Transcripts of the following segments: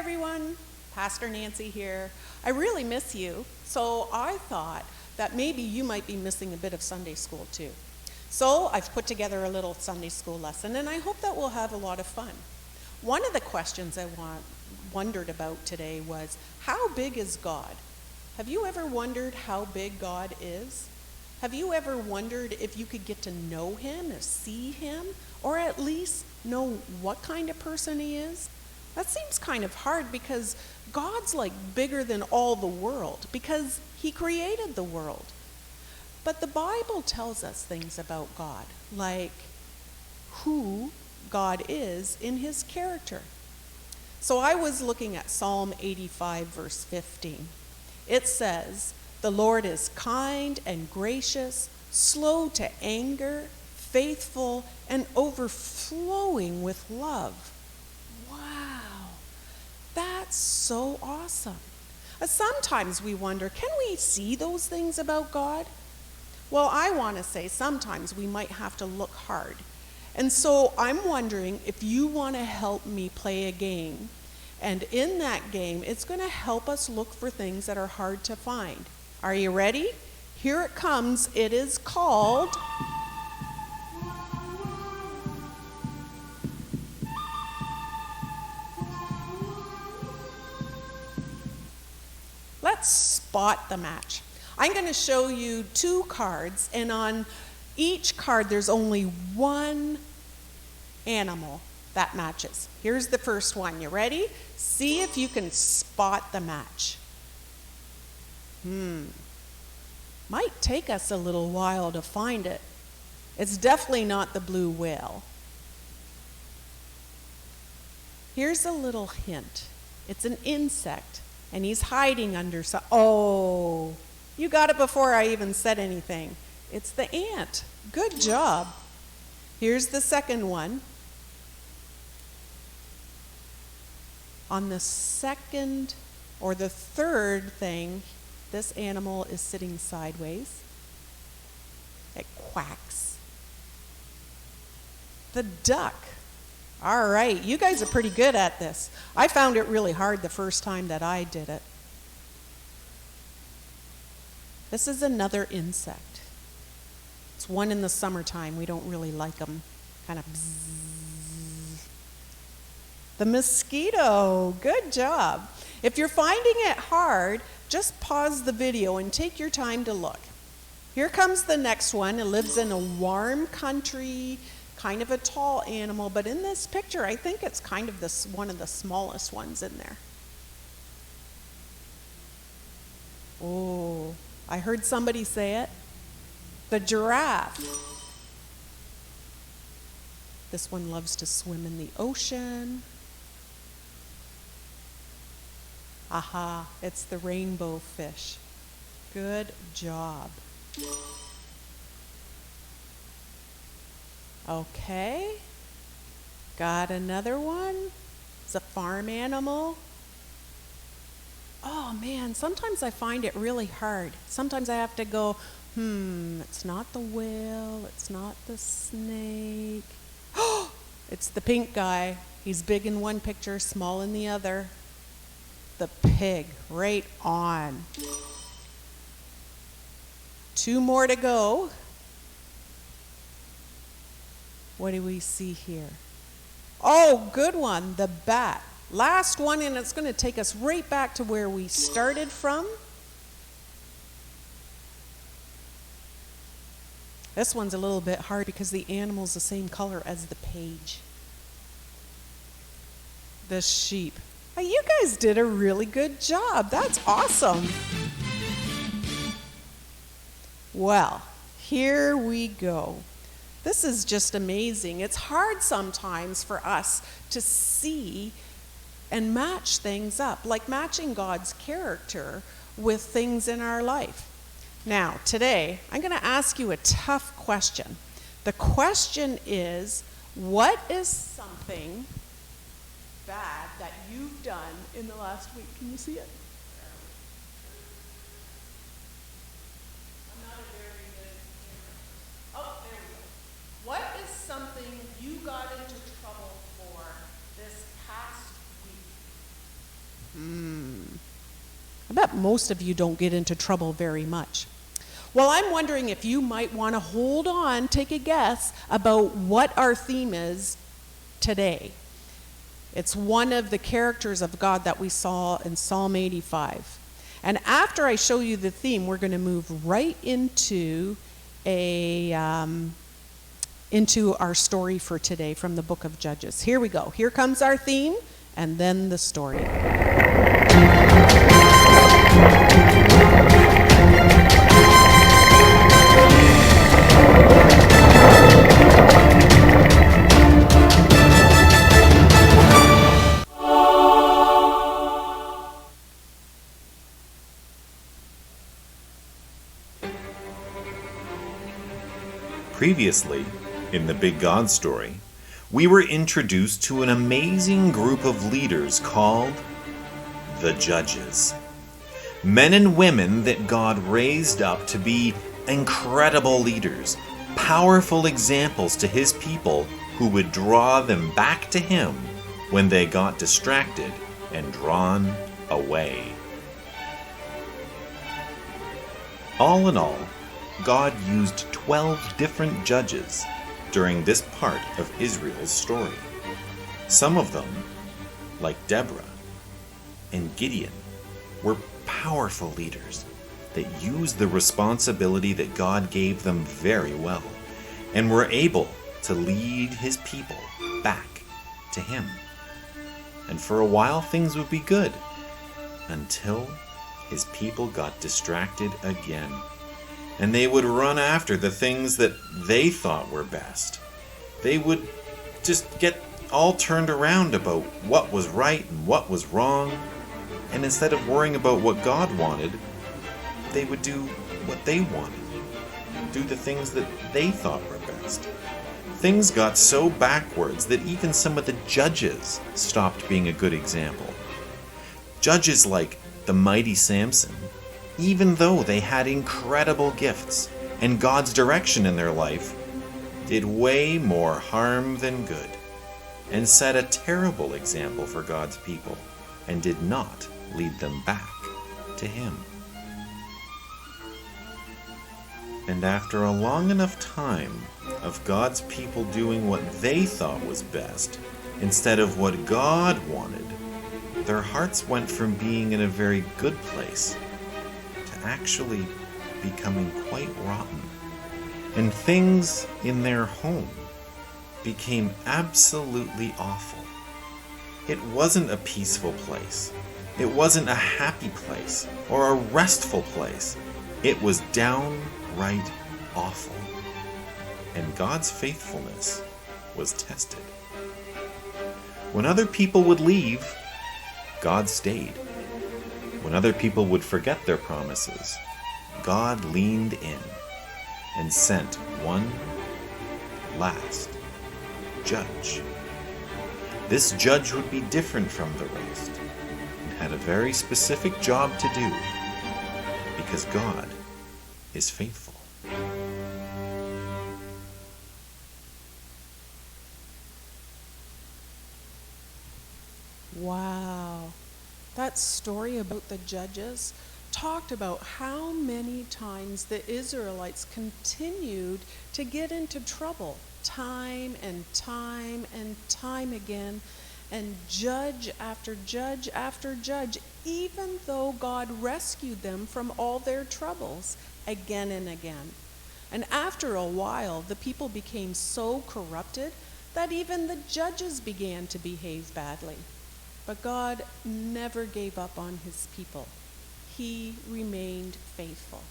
everyone, Pastor Nancy here. I really miss you, so I thought that maybe you might be missing a bit of Sunday school too. So I've put together a little Sunday school lesson, and I hope that we'll have a lot of fun. One of the questions I wondered about today was, how big is God? Have you ever wondered how big God is? Have you ever wondered if you could get to know him, or see him, or at least know what kind of person he is? That seems kind of hard because God's like bigger than all the world because he created the world. But the Bible tells us things about God, like who God is in his character. So I was looking at Psalm 85, verse 15. It says, "The Lord is kind and gracious, slow to anger, faithful, and overflowing with love." Wow, that's so awesome. Sometimes we wonder, can we see those things about God? Well, I want to say sometimes we might have to look hard. And so I'm wondering if you want to help me play a game. And in that game, it's going to help us look for things that are hard to find. Are you ready? Here it comes. It is called... Let's spot the match. I'm going to show you two cards, and on each card there's only one animal that matches. Here's the first one. You ready? See if you can spot the match. Might take us a little while to find it. It's definitely not the blue whale. Here's a little hint. It's an insect, and he's hiding under some... Oh, you got it before I even said anything. It's the ant. Good job. Here's the second one. On the second or the third thing, this animal is sitting sideways. It quacks. The duck. All right, you guys are pretty good at this. I found it really hard the first time that I did it. This is another insect. It's one in the summertime. We don't really like them. Kind of bzzz. The mosquito. Good job. If you're finding it hard, just pause the video and take your time to look. Here comes the next one. It lives in a warm country, kind of a tall animal, but in this picture, I think it's kind of one of the smallest ones in there. Oh, I heard somebody say it. The giraffe. This one loves to swim in the ocean. Aha, it's the rainbow fish. Good job. Okay, got another one. It's a farm animal. Oh man, sometimes I find it really hard. Sometimes I have to go, it's not the whale, it's not the snake. Oh, it's the pink guy. He's big in one picture, small in the other. The pig, right on. Two more to go. What do we see here? Oh, good one, the bat. Last one, and it's going to take us right back to where we started from. This one's a little bit hard because the animal's the same color as the page. The sheep. Oh, you guys did a really good job. That's awesome. Well, here we go. This is just amazing. It's hard sometimes for us to see and match things up, like matching God's character with things in our life. Now, today, I'm going to ask you a tough question. The question is, what is something bad that you've done in the last week? Can you see it? I'm not a very good camera. Oh, there we go. What is something you got into trouble for this past week? I bet most of you don't get into trouble very much. Well, I'm wondering if you might want to hold on, take a guess about what our theme is today. It's one of the characters of God that we saw in Psalm 85. And after I show you the theme, we're going to move right into into our story for today from the book of Judges. Here we go. Here comes our theme, and then the story. Previously, in the Big God story, we were introduced to an amazing group of leaders called the Judges. Men and women that God raised up to be incredible leaders, powerful examples to his people who would draw them back to him when they got distracted and drawn away. All in all, God used 12 different judges during this part of Israel's story. Some of them, like Deborah and Gideon, were powerful leaders that used the responsibility that God gave them very well and were able to lead his people back to him. And for a while things would be good until his people got distracted again. And they would run after the things that they thought were best. They would just get all turned around about what was right and what was wrong. And instead of worrying about what God wanted, they would do what they wanted. Do the things that they thought were best. Things got so backwards that even some of the judges stopped being a good example. Judges like the mighty Samson, even though they had incredible gifts and God's direction in their life, did way more harm than good and set a terrible example for God's people and did not lead them back to him. And after a long enough time of God's people doing what they thought was best instead of what God wanted, their hearts went from being in a very good place actually becoming quite rotten, and things in their home became absolutely awful. It wasn't a peaceful place. It wasn't a happy place or a restful place. It was downright awful. And God's faithfulness was tested. When other people would leave, God stayed. When other people would forget their promises, God leaned in and sent one last judge. This judge would be different from the rest and had a very specific job to do because God is faithful. Wow. That story about the judges talked about how many times the Israelites continued to get into trouble time and time and time again, and judge after judge after judge, even though God rescued them from all their troubles again and again. And after a while, the people became so corrupted that even the judges began to behave badly. But God never gave up on his people. He remained faithful.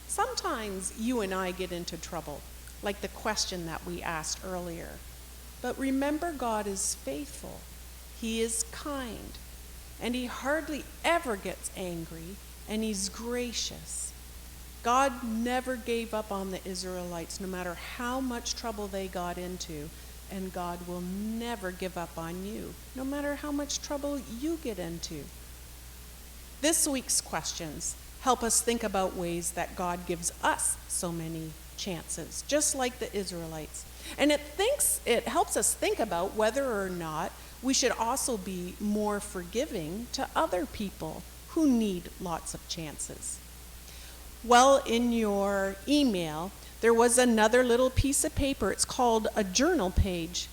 Sometimes you and I get into trouble, like the question that we asked earlier. But remember, God is faithful. He is kind. And he hardly ever gets angry, and he's gracious. God never gave up on the Israelites, no matter how much trouble they got into. And God will never give up on you, no matter how much trouble you get into. This week's questions help us think about ways that God gives us so many chances, just like the Israelites. And it helps us think about whether or not we should also be more forgiving to other people who need lots of chances. Well, in your email, there was another little piece of paper. It's called a journal page.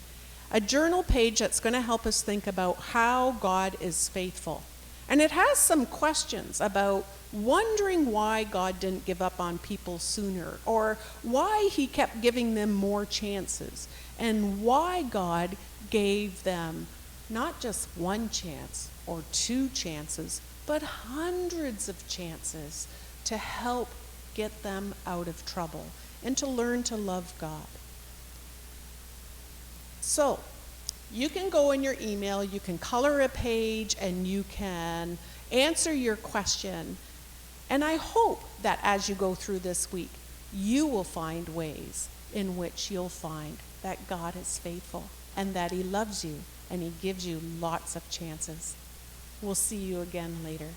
A journal page that's going to help us think about how God is faithful. And it has some questions about wondering why God didn't give up on people sooner, or why he kept giving them more chances, and why God gave them not just one chance or two chances, but hundreds of chances to help get them out of trouble and to learn to love God. So, you can go in your email, you can color a page, and you can answer your question. And I hope that as you go through this week, you will find ways in which you'll find that God is faithful and that he loves you and he gives you lots of chances. We'll see you again later.